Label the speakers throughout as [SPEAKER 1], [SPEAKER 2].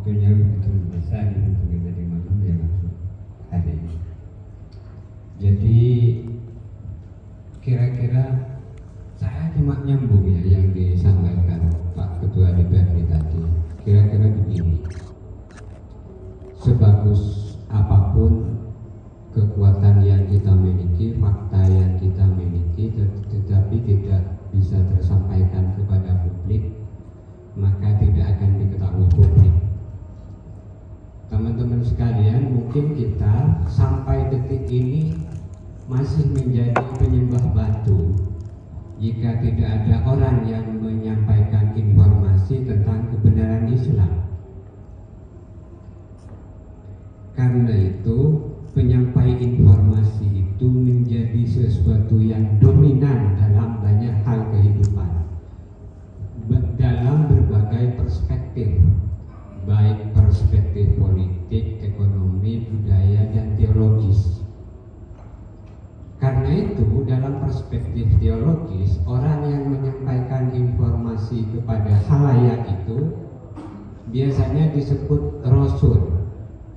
[SPEAKER 1] waktunya begitu besar untuk kita di malam ya masuk hari ini. Jadi kira-kira saya cuma nyambung ya yang disampaikan Pak Ketua DPRD tadi. Kira-kira begini, sebagus apapun kekuatan yang kita miliki, fakta yang kita miliki, tetapi tidak bisa tersampaikan kepada publik, maka tidak akan diketahui publik. Teman-teman sekalian, mungkin kita sampai detik ini masih menjadi penyembah batu jika tidak ada orang yang menyampaikan informasi tentang kebenaran Islam. Karena itu, penyampai informasi itu menjadi sesuatu yang dominan dalam banyak hal kehidupan, dalam berbagai perspektif, baik perspektif politik, ekonomi, budaya, dan teologis. Karena itu, dalam perspektif teologis, orang yang menyampaikan informasi kepada khalayak itu biasanya disebut rasul,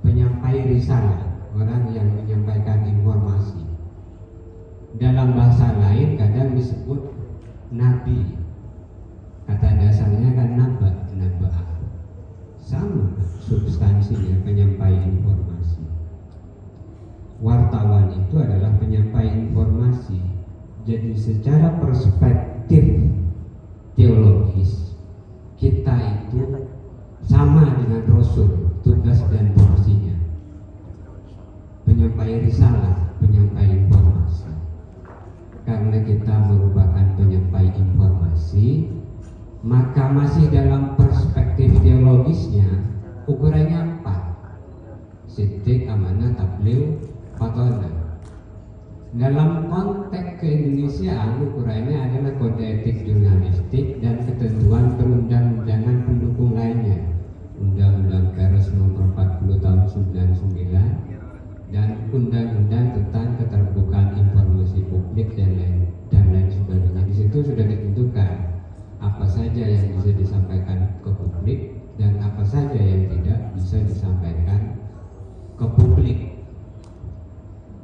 [SPEAKER 1] penyampai risalah, orang yang menyampaikan informasi. Dalam bahasa lain kadang disebut nabi. Kata dasarnya kan naba'ah. Sama substansinya, penyampai informasi. Wartawan itu adalah penyampai informasi. Jadi secara perspektif teologis, kita itu sama dengan rasul, tugas dan fungsinya. Penyampai risalah, penyampai informasi. Karena kita merupakan penyampai informasi, maka masih dalam perspektif teologisnya ukurannya 4: siddiq, amanah, tabligh, fatonah. Dalam konteks keindonesiaan ukurannya adalah kode etik jurnalistik dan ketentuan perundang-undangan pendukung lainnya, Undang-Undang Pers Nomor 40 Tahun 99 dan Undang-Undang tentang Keterbukaan Informasi Publik dan lain sebagainya. Di situ sudah ditentukan apa saja yang bisa disampaikan ke publik dan apa saja yang tidak bisa disampaikan ke publik.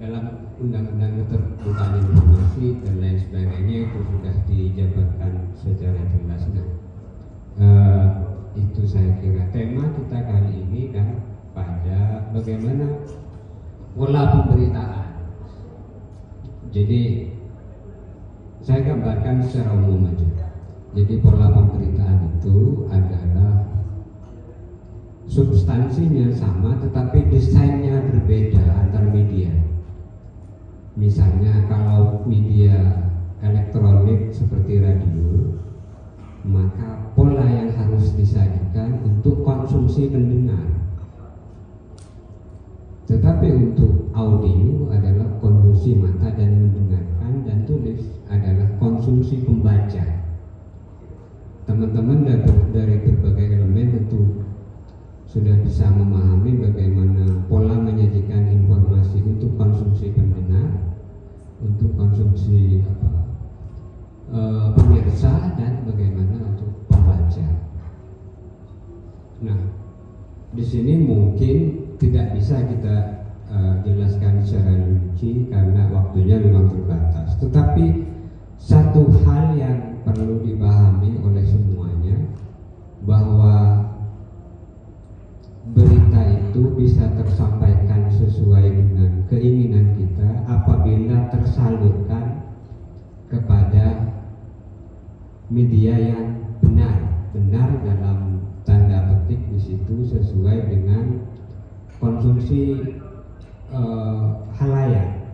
[SPEAKER 1] Dalam Undang-Undang Keterbukaan Informasi dan lain sebagainya itu sudah dijabarkan secara jelas. Itu saya kira tema kita kali ini kan pada bagaimana pola pemberitaan. Jadi saya gambarkan secara umum aja. Jadi pola pemberitaan itu adalah substansinya sama tetapi desainnya berbeda antar media. Misalnya kalau media elektronik seperti radio, maka pola yang harus disajikan untuk konsumsi pendengar. Tetapi untuk audio adalah konsumsi mata dan mendengarkan, dan tulis adalah konsumsi pembaca. Teman-teman dari berbagai elemen tentu sudah bisa memahami bagaimana pola menyajikan informasi untuk konsumsi pendengar, untuk konsumsi pemirsa, dan bagaimana untuk pembaca. Nah, di sini mungkin tidak bisa kita jelaskan secara rinci karena waktunya memang terbatas. Tetapi satu hal yang perlu dipahami oleh semuanya, bahwa berita itu bisa tersampaikan sesuai dengan keinginan kita apabila tersalurkan kepada media yang benar dalam tanda petik di situ sesuai dengan konsumsi khalayak.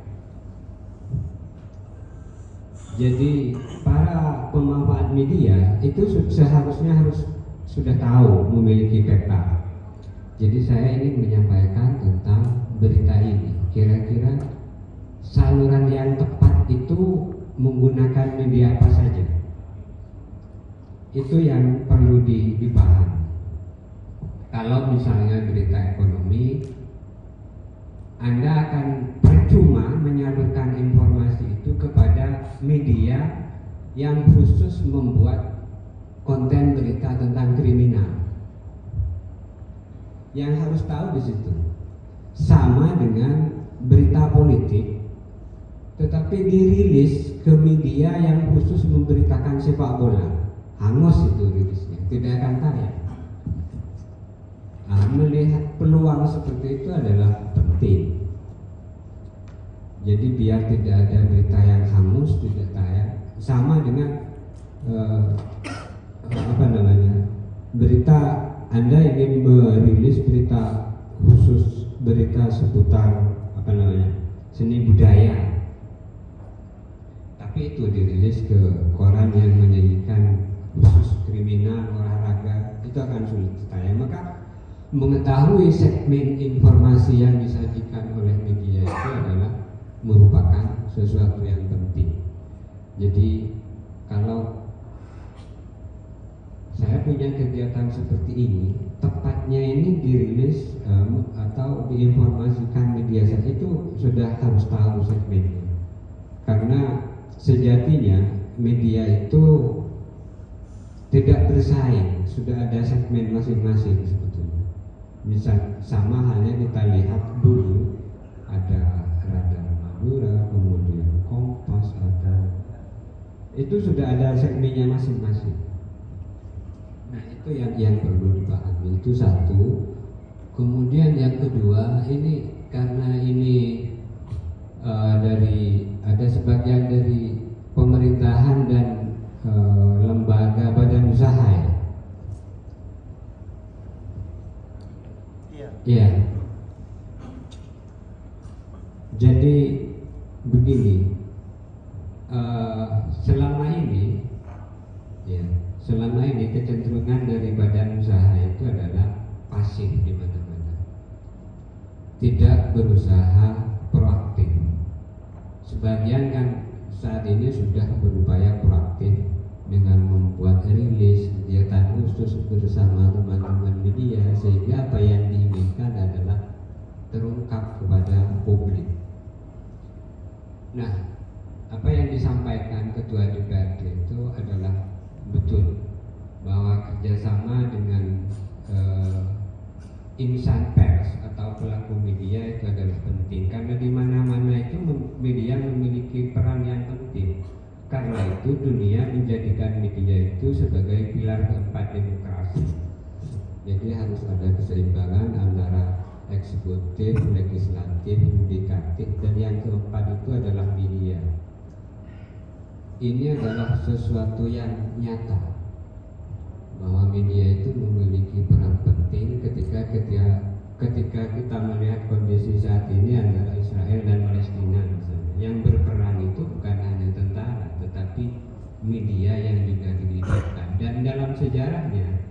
[SPEAKER 1] Jadi para pemanfaat media itu seharusnya sudah tahu, memiliki peta. Jadi saya ingin menyampaikan tentang berita ini. Kira-kira saluran yang tepat itu menggunakan media apa saja? Itu yang perlu dipahami. Kalau misalnya berita ekonomi, Anda akan percuma menyalurkan informasi itu kepada media yang khusus membuat konten berita tentang kriminal. yang harus tahu di situ. Sama dengan berita politik, tetapi dirilis ke media yang khusus memberitakan sepak bola, hangus itu rilisnya, tidak akan tayang. Melihat peluang seperti itu adalah penting. Jadi biar tidak ada berita yang hangus tidak tayang. Sama dengan berita, Anda ingin merilis berita khusus, berita seputar seni budaya, tapi itu dirilis ke koran yang menyajikan khusus kriminal, olahraga, itu akan sulit tayang. Maka mengetahui segmen informasi yang disajikan oleh media itu adalah merupakan sesuatu yang penting. Jadi kalau saya punya kegiatan seperti ini, tepatnya ini dirilis atau diinformasikan media saja, itu sudah harus tahu segmennya. Karena sejatinya media itu tidak bersaing, sudah ada segmen masing-masing sebetulnya. Misal sama halnya kita lihat dulu ada Radar Madura, kemudian Kompas, itu sudah ada segmennya masing-masing. Nah itu yang perlu dipahami, itu satu. Kemudian yang kedua, ini karena ini ada sebagian dari pemerintahan dan lembaga badan usaha ya. Iya. Jadi begini, selama ini kecenderungan dari badan usaha itu adalah pasif di mana-mana, tidak berusaha proaktif. Sebagian kan saat ini sudah berupaya proaktif dengan membuat rilis, kegiatan khusus bersama teman-teman media, sehingga apa yang diinginkan adalah terungkap kepada publik. Nah, apa yang disampaikan Ketua DPRD itu adalah betul, bahwa kerjasama dengan insan pers atau pelaku media itu adalah penting, karena di mana-mana itu media memiliki peran yang penting. Karena itu dunia menjadikan media itu sebagai pilar keempat demokrasi. Jadi harus ada keseimbangan antara eksekutif, legislatif, yudikatif, dan yang keempat itu adalah media. Ini adalah sesuatu yang nyata, bahwa media itu memiliki peran penting ketika kita melihat kondisi saat ini antara Israel dan Palestina misalnya. Yang berperan itu bukan hanya tentara, tetapi media yang juga dilibatkan. Dan dalam sejarahnya,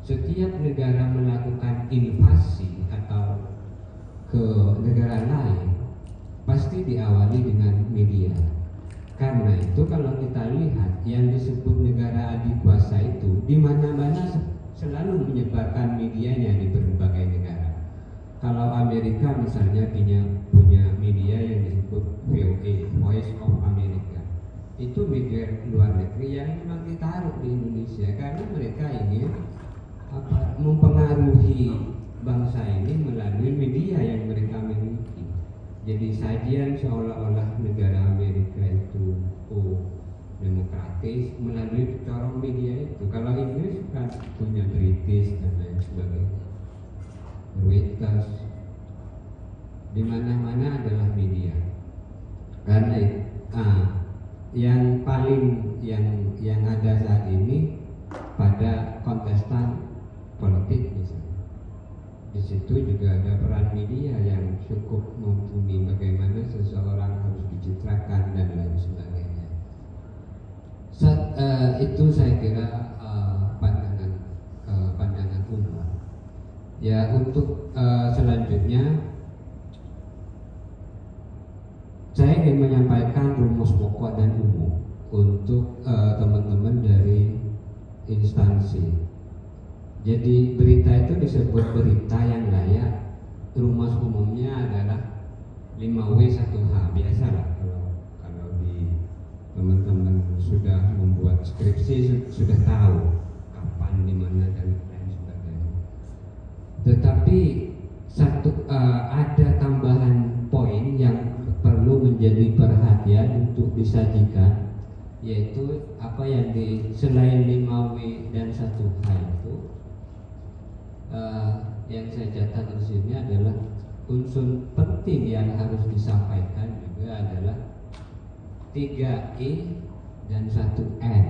[SPEAKER 1] setiap negara melakukan invasi atau ke negara lain pasti diawali dengan media. Karena itu kalau kita lihat yang disebut negara adikuasa itu di mana-mana selalu menyebarkan medianya di berbagai negara. Kalau Amerika misalnya punya media yang disebut VOA, Voice of America. Itu media luar negeri yang memang ditaruh di Indonesia karena mereka ingin mempengaruhi bangsa ini melalui media yang mereka miliki. Jadi sajian seolah-olah negara Amerika itu demokratis melalui corong media itu. Kalau Inggris kan punya British dan lain sebagainya, Reuters, di mana-mana adalah media. Karena yang paling yang ada saat ini pada kontestan politik misalnya. Di situ juga ada peran media yang cukup mumpuni, bagaimana seseorang harus dicitrakan dan lain sebagainya. Itu saya kira pandangan umum. Ya, untuk selanjutnya saya ingin menyampaikan rumus pokok dan umum untuk teman-teman dari instansi. Jadi berita itu disebut berita yang layak. Rumus umumnya adalah 5W1H. Biasalah kalau di teman-teman sudah membuat skripsi sudah tahu kapan, di mana dan lain sebagainya. Tetapi Tetapi ada tambahan poin yang perlu menjadi perhatian untuk disajikan, yaitu apa yang selain 5W dan 1H itu yang saya catat di sini adalah unsur penting yang harus disampaikan juga adalah 3E dan 1N.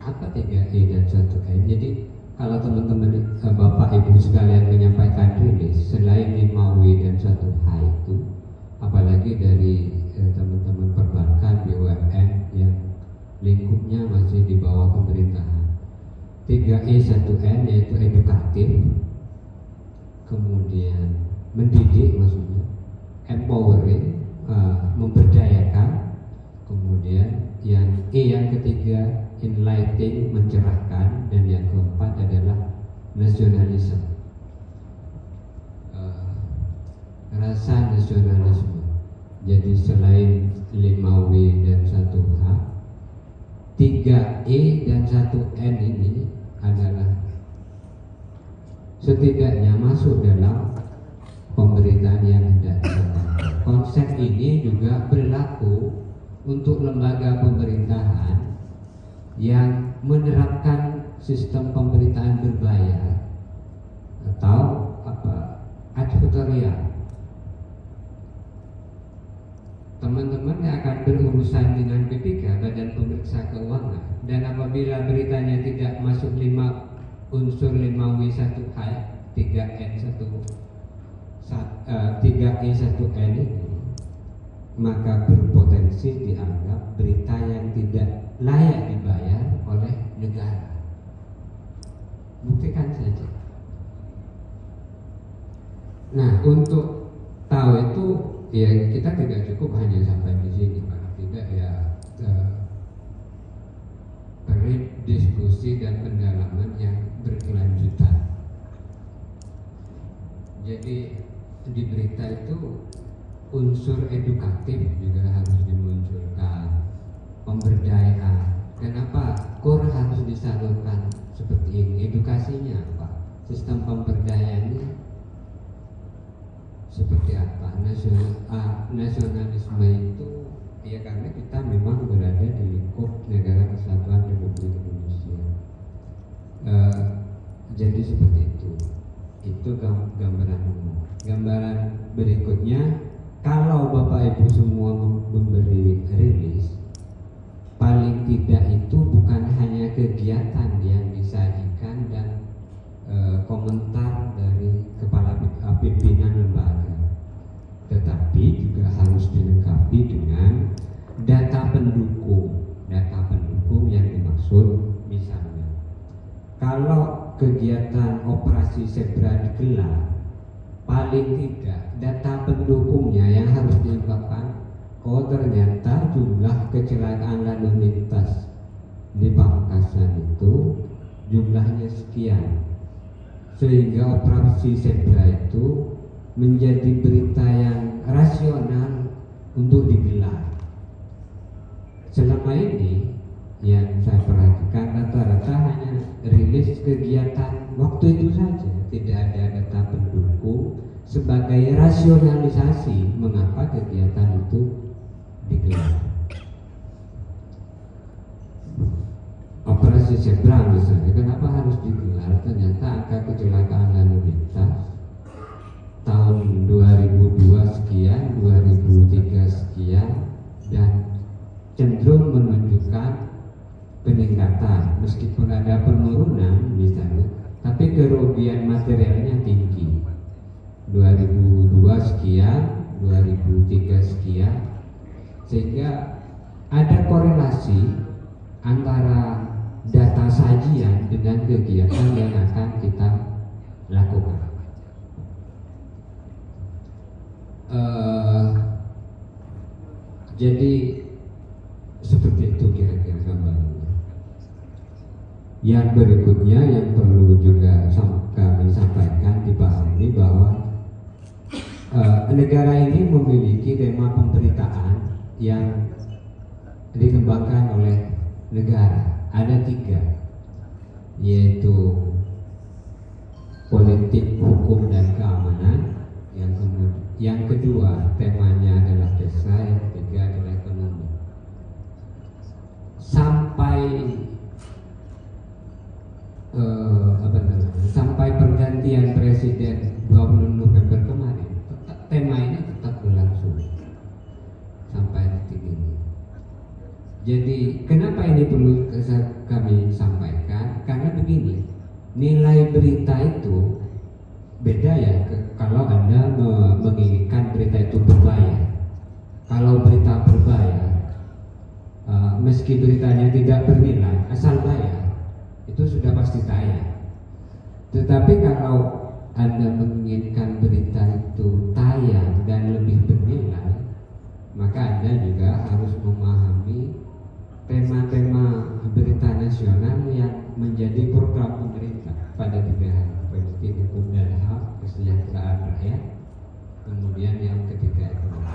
[SPEAKER 1] Apa 3E dan 1N? Jadi kalau teman-teman Bapak Ibu sekalian menyampaikan rilis selain 5W dan 1H itu, apalagi dari teman-teman perbankan BUMN yang lingkupnya masih di bawah pemerintahan, 3E 1N yaitu edukatif, kemudian mendidik, maksudnya empowering, memberdayakan, kemudian yang yang ketiga enlightening, mencerahkan, dan yang keempat adalah nasionalisme, rasa nasionalisme. Jadi selain 5W dan 1H, 3E dan 1N ini adalah setidaknya masuk dalam pemberitaan yang hendak disampaikan. Konsep ini juga berlaku untuk lembaga pemerintahan yang menerapkan sistem pemberitaan berbayar atau advertorial. Teman-teman yang akan berurusan dengan BPK, Badan Pemeriksa Keuangan, dan apabila beritanya tidak masuk 5 unsur 5W 1H, 3N 3E 1N ini, maka berpotensi dianggap berita yang tidak layak dibayar oleh negara. Buktikan saja. Nah, untuk tahu itu ya kita tidak cukup hanya sampai di sini, Pak. Tidak ya, perlu diskusi dan pendalaman yang berkelanjutan. Jadi di berita itu unsur edukatif juga harus dimunculkan, pemberdayaan. Kenapa KUR harus disalurkan seperti ini? Edukasinya apa? Sistem pemberdayaannya seperti apa? Nasionalisme itu ya karena kita memang berada di lingkup Negara Kesatuan Republik Indonesia. Jadi seperti itu. Itu gambaran umum. Gambaran berikutnya, kalau Bapak Ibu semua memberi rilis, paling tidak itu bukan hanya kegiatan yang disajikan dan komentar dari kepala pimpinan lembaga, tetapi juga harus dilengkapi dengan data pendukung. Data pendukung yang dimaksud misalnya, kalau kegiatan operasi zebra digelar, paling tidak data pendukungnya yang harus diungkapkan. Oh, ternyata jumlah kecelakaan lalu lintas di Pamekasan itu jumlahnya sekian, sehingga operasi zebra itu menjadi berita yang rasional untuk digelar. Selama ini yang saya perhatikan rata-rata hanya rilis kegiatan waktu itu saja, tidak ada data pendukung sebagai rasionalisasi mengapa kegiatan itu digelar. Operasi zebra misalnya, kenapa harus digelar? Ternyata angka kecelakaan lalu lintas tahun 2002 sekian, 2003 sekian, dan cenderung menunjukkan peningkatan, meskipun ada penurunan misalnya, tapi kerugian materialnya tinggi. 2002 sekian, 2003 sekian, sehingga ada korelasi antara data sajian dengan kegiatan yang akan kita lakukan. Jadi seperti itu kira-kira gambarannya. Yang berikutnya yang perlu juga kami sampaikan, dipahami bahwa negara ini memiliki tema pemberitaan yang dikembangkan oleh negara. Ada 3, yaitu politik politik, hukum, dan keamanan. Yang kedua temanya adalah desa, yang ketiga adalah ekonomi. Sampai pergantian presiden 20 November kemarin, tema ini tetap berlangsung sampai detik ini. Jadi kenapa ini perlu kami sampaikan? Karena begini, nilai berita itu beda ya kalau Anda menginginkan berita itu berbayar. Kalau berita berbayar, meski beritanya tidak bernilai, asal bayar, itu sudah pasti tayang. Tetapi kalau Anda menginginkan berita itu tayang dan lebih bernilai, maka Anda juga harus memahami tema-tema berita nasional yang menjadi program pemerintah pada 3 hal: politik, hukum, dan HAM, kesejahteraan rakyat, kemudian yang ketiga ekonomi.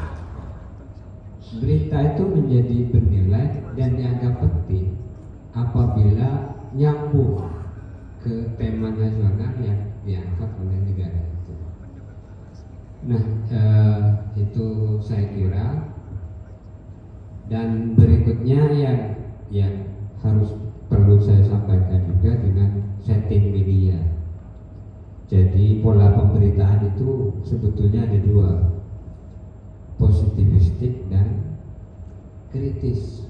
[SPEAKER 1] Berita itu menjadi bernilai dan dianggap penting apabila nyambung ke tema nasional yang diangkat oleh negara itu. Nah, itu saya kira. Dan berikutnya yang harus perlu saya sampaikan juga dengan setting media. Jadi pola pemberitaan itu sebetulnya ada 2, positivistik dan kritis.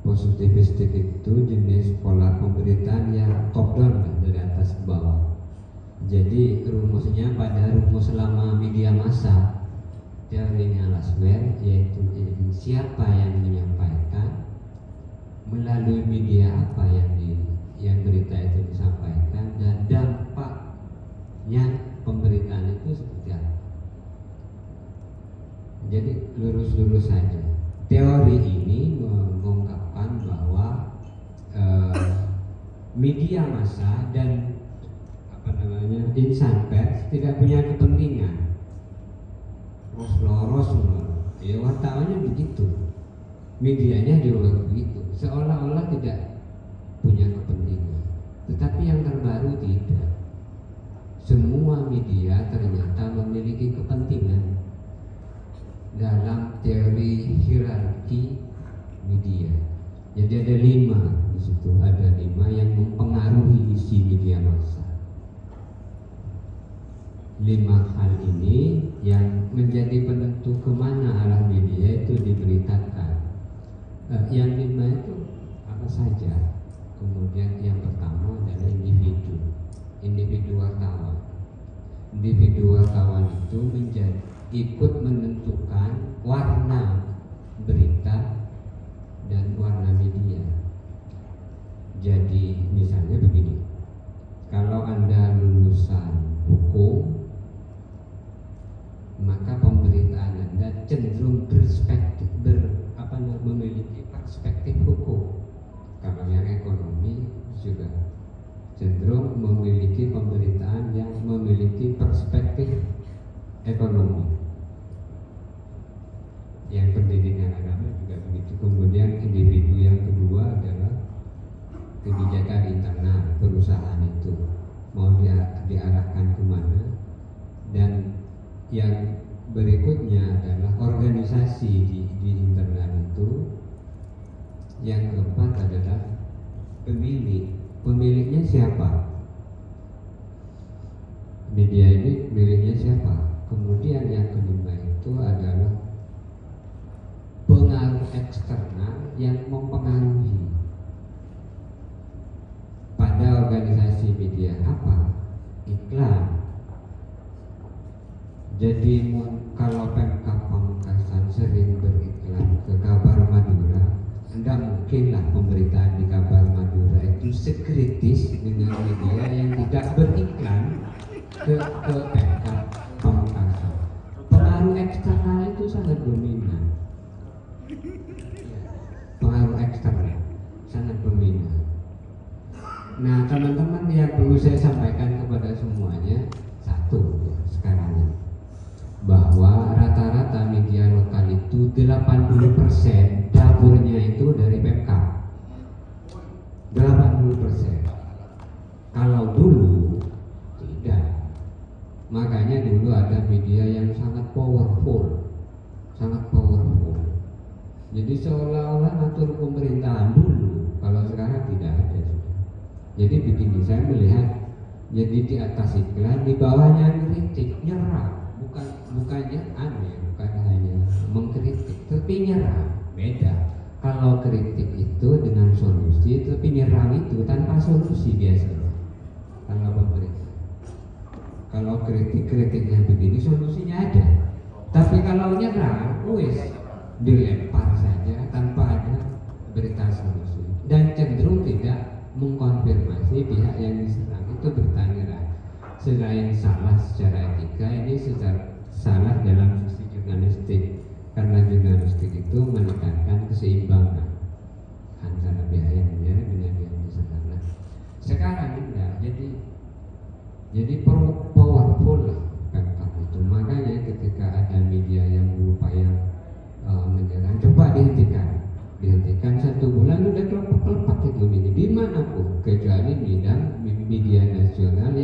[SPEAKER 1] Positivistik itu jenis pola pemberitaan yang top down, dari atas ke bawah. Jadi rumusnya pada rumus lama media massa, teorinya Laswell, yaitu siapa yang menyampaikan, melalui media apa yang berita itu disampaikan, dan dampaknya pemberitaan itu seperti apa. Jadi lurus-lurus saja. Teori ini mengungkapkan bahwa media massa dan insan pers tidak punya kepentingan ros-loros, ya wartawannya begitu, medianya juga begitu, seolah-olah tidak punya kepentingan. Tetapi yang terbaru tidak, semua media ternyata memiliki kepentingan dalam teori hierarki media. Jadi ada 5 di situ, ada 5 yang mempengaruhi isi media massa. 5 hal ini yang menjadi penentu kemana arah media itu diberitakan. Yang 5 itu apa saja? Kemudian yang pertama adalah individu wartawan. Individu wartawan itu ikut menentukan warna berita dan warna media. Jadi misalnya begini, kalau Anda lulusan hukum, maka pemberitaan Anda cenderung memiliki perspektif hukum. Kalau yang ekonomi juga cenderung memiliki pemberitaan yang memiliki perspektif ekonomi. Yang pendidikan agama juga begitu. Kemudian individu yang kedua adalah kebijakan internal perusahaan itu mau diarahkan kemana, dan yang berikutnya adalah organisasi di internal itu. Yang keempat adalah pemiliknya siapa, media ini miliknya siapa. Kemudian yang kelima itu adalah pengaruh eksternal yang mempengaruhi pada organisasi media apa, iklan. Jadi kalau Pemkab Pamekasan sering beriklan ke Kabar Madura, tidak mungkinlah pemberitaan di Kabar Madura itu sekritis dengan media yang tidak beriklan ke Pemkab Pamekasan. Pengaruh eksternal itu sangat dominan. Pengaruh eksternal sangat dominan. Nah, teman-teman, yang perlu saya sampaikan kepada semuanya, satu ya, sekarang bahwa rata-rata media lokal itu 80% dapurnya itu dari Pemkab. 80%. Kalau dulu tidak. dulu ada media yang sangat powerful. Jadi seolah-olah ngatur pemerintahan dulu, kalau sekarang tidak ada. Jadi begini, saya melihat, jadi di atas iklan, di bawahnya kritik, nyerang, bukan hanya mengkritik, tapi nyerang. Beda. Kalau kritik itu dengan solusi, tapi nyerang itu tanpa solusi biasanya. Kalau pemerintah, kalau kritiknya begini, solusinya ada. Tapi kalau nyerang, dilempar saja tanpa ada berita solusi, dan cenderung tidak mengkonfirmasi pihak yang diserang itu bertanya. Selain salah secara etika, ini secara salah dalam sisi jurnalistik, karena jurnalistik itu menekankan keseimbangan antara pihak yang menyerang dengan yang diserang. Nah, sekarang enggak, jadi powerful lah kata itu. Makanya ketika ada media yang berupaya menyerang, coba dihentikan 1 bulan udah kelopak itu dimanapun, kecuali media nasional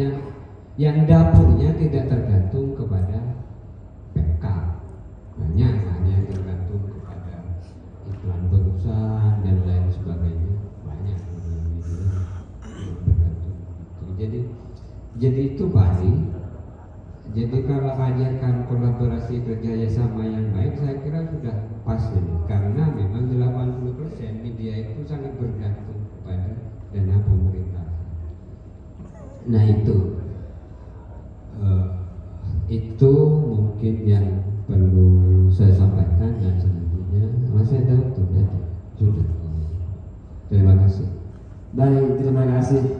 [SPEAKER 1] yang dapurnya tidak tergantung kepada PK, banyak yang tergantung kepada iklan perusahaan dan lain sebagainya, banyak media yang tergantung. Jadi itu pasti. Jadi kalau ajarkan kolaborasi kerjasama yang baik, saya kira sudah pas ini, karena memang 80% media itu sangat bergantung kepada dana pemerintah. Nah itu mungkin yang perlu saya sampaikan, dan selanjutnya masih ada waktu sudah. Terima kasih.
[SPEAKER 2] Baik, terima kasih.